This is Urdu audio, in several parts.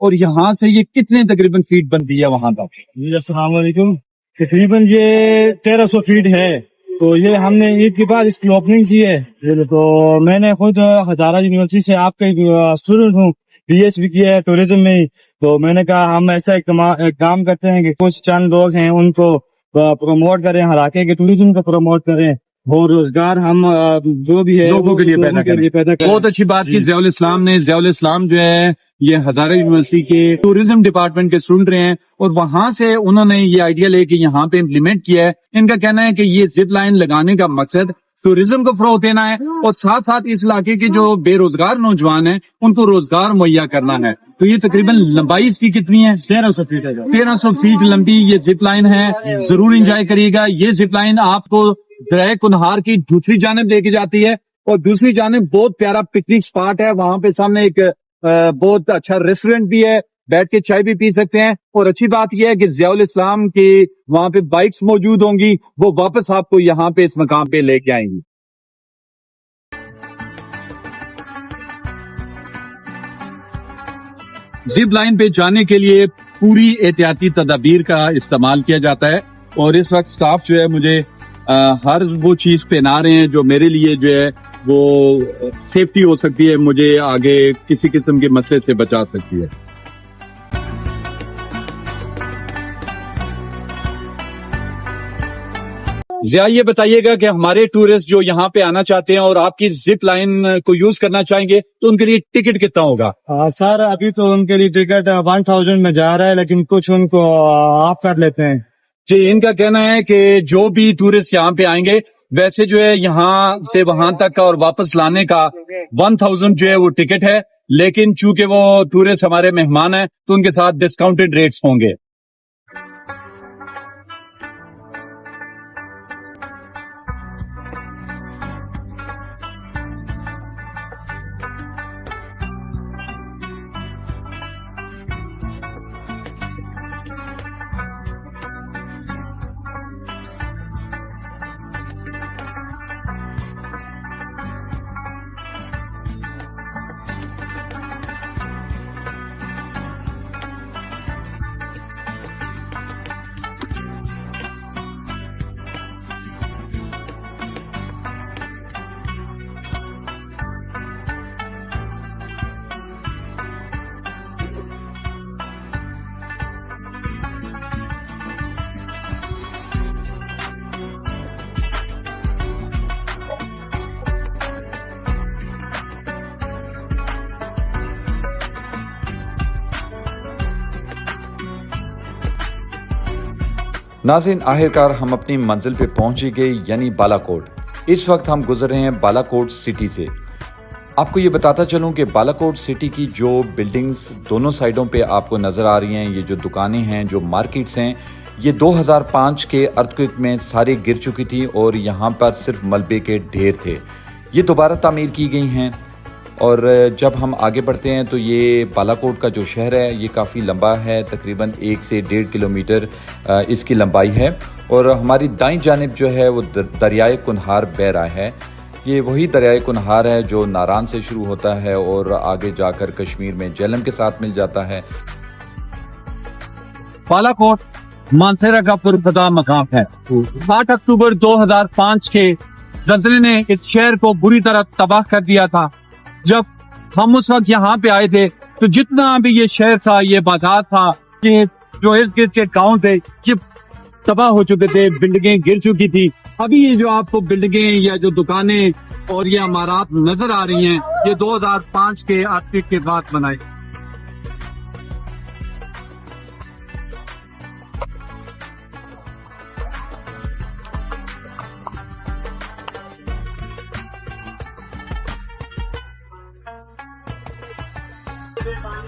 اور یہاں سے یہ کتنے تقریباً فیٹ بنتی ہے وہاں تک؟ جی السلام علیکم. تقریباً یہ 1300 فیٹ ہے. تو یہ ہم نے عید کے بعد اس کی اوپننگ کی ہے. تو میں نے خود ہزارہ یونیورسٹی سے آپ کا اسٹوڈنٹ ہوں, بی ایس بھی کیا ہے ٹوریزم میں. تو میں نے کہا ہم ایسا ایک کام کرتے ہیں کہ کچھ چند لوگ ہیں ان کو پروموٹ کریں, ہراکے کے ٹوریزم کو پروموٹ کریں, اور روزگار ہم جو بھی ہے لوگوں کے لیے پیدا کریں. بہت اچھی بات کی ضیاء الاسلام نے. ضیاء الاسلام جو ہے یہ ہزارہ یونیورسٹی کے ٹوریزم ڈپارٹمنٹ کے اسٹوڈنٹ رہے ہیں, اور وہاں سے انہوں نے یہ آئیڈیا لے کے یہاں پہ امپلیمنٹ کیا ہے. ان کا کہنا ہے کہ یہ زپ لائن لگانے کا مقصد ٹوریزم کو فروغ دینا ہے, اور ساتھ ساتھ اس علاقے کے جو بے روزگار نوجوان ہیں ان کو روزگار مہیا کرنا ہے. تو یہ تقریباً لمبائی اس کی کتنی ہے؟ 1300 فیٹ ہے. 1300 فیٹ لمبی یہ زپ لائن ہے. ضرور انجوائے کریے گا. یہ زپ لائن آپ کو دریا کنہار کی دوسری جانب لے کے جاتی ہے, اور دوسری جانب بہت پیارا پکنک سپاٹ ہے. وہاں پہ سامنے ایک بہت اچھا ریسٹورینٹ بھی ہے, بیٹھ کے چائے بھی پی سکتے ہیں. اور اچھی بات یہ ہے کہ ضیاء الاسلام کی وہاں پہ بائکس موجود ہوں گی, وہ واپس آپ کو یہاں پہ اس مقام پہ لے کے آئیں گی. زپ لائن پہ جانے کے لیے پوری احتیاطی تدابیر کا استعمال کیا جاتا ہے, اور اس وقت سٹاف جو ہے مجھے ہر وہ چیز پہنا رہے ہیں جو میرے لیے جو ہے وہ سیفٹی ہو سکتی ہے, مجھے آگے کسی قسم کے مسئلے سے بچا سکتی ہے. ضیاء یہ بتائیے گا کہ ہمارے ٹورسٹ جو یہاں پہ آنا چاہتے ہیں اور آپ کی زپ لائن کو یوز کرنا چاہیں گے تو ان کے لیے ٹکٹ کتنا ہوگا؟ سر ابھی تو ان کے لیے ٹکٹ 1000 میں جا رہا ہے, لیکن کچھ ان کو آف کر لیتے ہیں. جی, ان کا کہنا ہے کہ جو بھی ٹورسٹ یہاں پہ آئیں گے ویسے جو ہے یہاں سے وہاں تک کا اور واپس لانے کا 1000 جو ہے وہ ٹکٹ ہے, لیکن چونکہ وہ ٹورسٹ ہمارے مہمان ہیں تو ان کے ساتھ ڈسکاؤنٹڈ ریٹس ہوں گے. ناظرین آخرکار ہم اپنی منزل پہ پہنچ ہی گئے, یعنی بالا کوٹ. اس وقت ہم گزر رہے ہیں بالا کوٹ سٹی سے. آپ کو یہ بتاتا چلوں کہ بالا کوٹ سٹی کی جو بلڈنگز دونوں سائڈوں پہ آپ کو نظر آ رہی ہیں, یہ جو دکانیں ہیں, جو مارکیٹس ہیں, یہ 2005 کے ارتھکویک میں سارے گر چکی تھی اور یہاں پر صرف ملبے کے ڈھیر تھے. یہ دوبارہ تعمیر کی گئی ہیں. اور جب ہم آگے بڑھتے ہیں تو یہ بالا کوٹ کا جو شہر ہے یہ کافی لمبا ہے, تقریباً 1 سے 1.5 کلومیٹر اس کی لمبائی ہے. اور ہماری دائیں جانب جو ہے وہ دریائے کنہار بہہ رہا ہے. یہ وہی دریائے کنہار ہے جو ناران سے شروع ہوتا ہے اور آگے جا کر کشمیر میں جہلم کے ساتھ مل جاتا ہے. بالا کوٹ مانسہرہ کا پرفتح مقام ہے. 8 اکتوبر 2005 کے زلزلے نے اس شہر کو بری طرح تباہ کر دیا تھا. جب ہم اس وقت یہاں پہ آئے تھے تو جتنا بھی یہ شہر تھا, یہ بازار تھا, یہ جو ارد گرد کے گاؤں تھے, یہ تباہ ہو چکے تھے, بلڈنگیں گر چکی تھی. ابھی یہ جو آپ کو بلڈنگیں یا جو دکانیں اور یہ عمارات نظر آ رہی ہیں, یہ 2005 کے ارتھکویک کے بعد بنائی.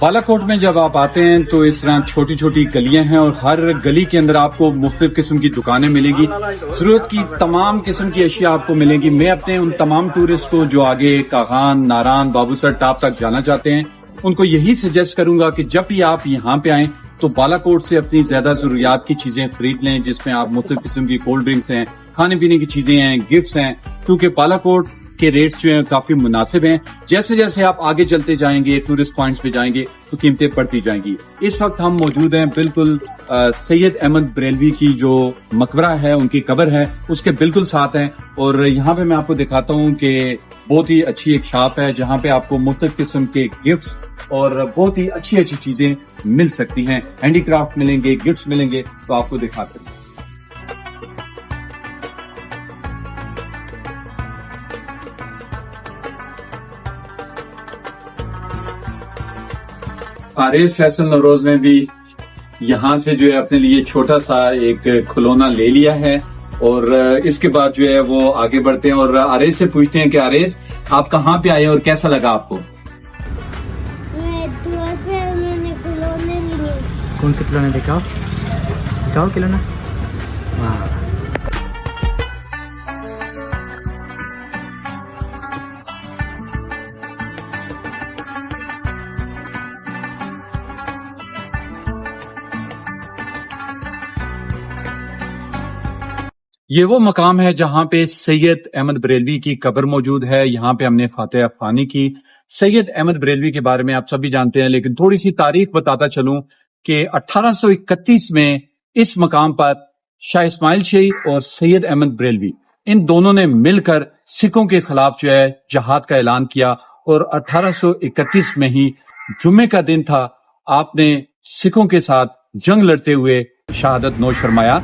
بالا کوٹ میں جب آپ آتے ہیں تو اس طرح چھوٹی چھوٹی گلیاں ہیں, اور ہر گلی کے اندر آپ کو مختلف قسم کی دکانیں ملیں گی. ضرورت کی تمام قسم کی اشیاء آپ کو ملیں گی. میں اپنے ان تمام ٹورسٹ کو جو آگے کاغان, ناران, بابو سر ٹاپ تک جانا چاہتے ہیں, ان کو یہی سجیسٹ کروں گا کہ جب بھی آپ یہاں پہ آئیں تو بالا کوٹ سے اپنی زیادہ ضروریات کی چیزیں خرید لیں, جس میں آپ مختلف قسم کی کولڈ ڈرنکس ہیں, کھانے پینے کی چیزیں ہیں, گفٹس ہیں, کیونکہ بالا کوٹ کے ریٹس جو ہیں کافی مناسب ہیں. جیسے جیسے آپ آگے چلتے جائیں گے ٹورسٹ پوائنٹس پہ جائیں گے تو قیمتیں بڑھتی جائیں گی. اس وقت ہم موجود ہیں بالکل سید احمد بریلوی کی جو مقبرہ ہے، ان کی قبر ہے، اس کے بالکل ساتھ ہیں. اور یہاں پہ میں آپ کو دکھاتا ہوں کہ بہت ہی اچھی ایک شاپ ہے جہاں پہ آپ کو مختلف قسم کے گفٹس اور بہت ہی اچھی اچھی چیزیں مل سکتی ہیں. ہینڈی کرافٹ ملیں گے، گفٹس ملیں گے، تو آپ کو دکھاتے ہیں. عارض فیصل نوروز نے بھی یہاں سے جو ہے اپنے لیے چھوٹا سا ایک کھلونا لے لیا ہے اور اس کے بعد جو ہے وہ آگے بڑھتے ہیں اور عارض سے پوچھتے ہیں کہ عارض آپ کہاں پہ آئے اور کیسا لگا آپ کو؟ کون سے کھلونے دکھاؤ دکھاؤ کھلونا. یہ وہ مقام ہے جہاں پہ سید احمد بریلوی کی قبر موجود ہے. یہاں پہ ہم نے فاتحہ خوانی کی. سید احمد بریلوی کے بارے میں آپ سبھی جانتے ہیں، لیکن تھوڑی سی تاریخ بتاتا چلوں کہ 1831 میں اس مقام پر شاہ اسماعیل شیخ اور سید احمد بریلوی ان دونوں نے مل کر سکھوں کے خلاف جو ہے جہاد کا اعلان کیا. اور 1831 میں ہی جمعے کا دن تھا، آپ نے سکھوں کے ساتھ جنگ لڑتے ہوئے شہادت نوش فرمایا.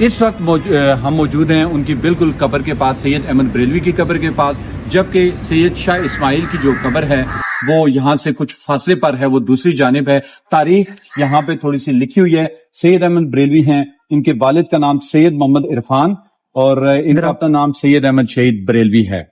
اس وقت ہم موجود ہیں ان کی بالکل قبر کے پاس، سید احمد بریلوی کی قبر کے پاس، جبکہ سید شاہ اسماعیل کی جو قبر ہے وہ یہاں سے کچھ فاصلے پر ہے، وہ دوسری جانب ہے. تاریخ یہاں پہ تھوڑی سی لکھی ہوئی ہے. سید احمد بریلوی ہیں، ان کے والد کا نام سید محمد عرفان اور ان کا اپنا نام سید احمد شہید بریلوی ہے.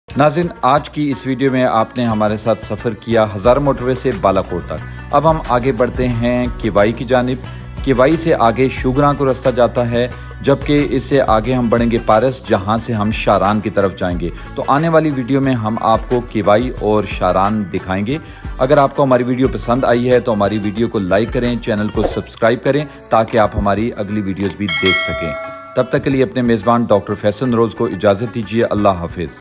ناظرین، آج کی اس ویڈیو میں آپ نے ہمارے ساتھ سفر کیا ہزارہ موٹر وے سے بالا کوٹ تک. اب ہم آگے بڑھتے ہیں کیوائی کی جانب. کیوائی سے آگے شوگراں کو رستہ جاتا ہے، جبکہ اس سے آگے ہم بڑھیں گے پارس، جہاں سے ہم شاران کی طرف جائیں گے. تو آنے والی ویڈیو میں ہم آپ کو کیوائی اور شاران دکھائیں گے. اگر آپ کو ہماری ویڈیو پسند آئی ہے تو ہماری ویڈیو کو لائک کریں، چینل کو سبسکرائب کریں تاکہ آپ ہماری اگلی ویڈیوز بھی دیکھ سکیں. تب تک کے لیے اپنے میزبان ڈاکٹر فیصل نوروز کو اجازت دیجیے. اللہ حافظ.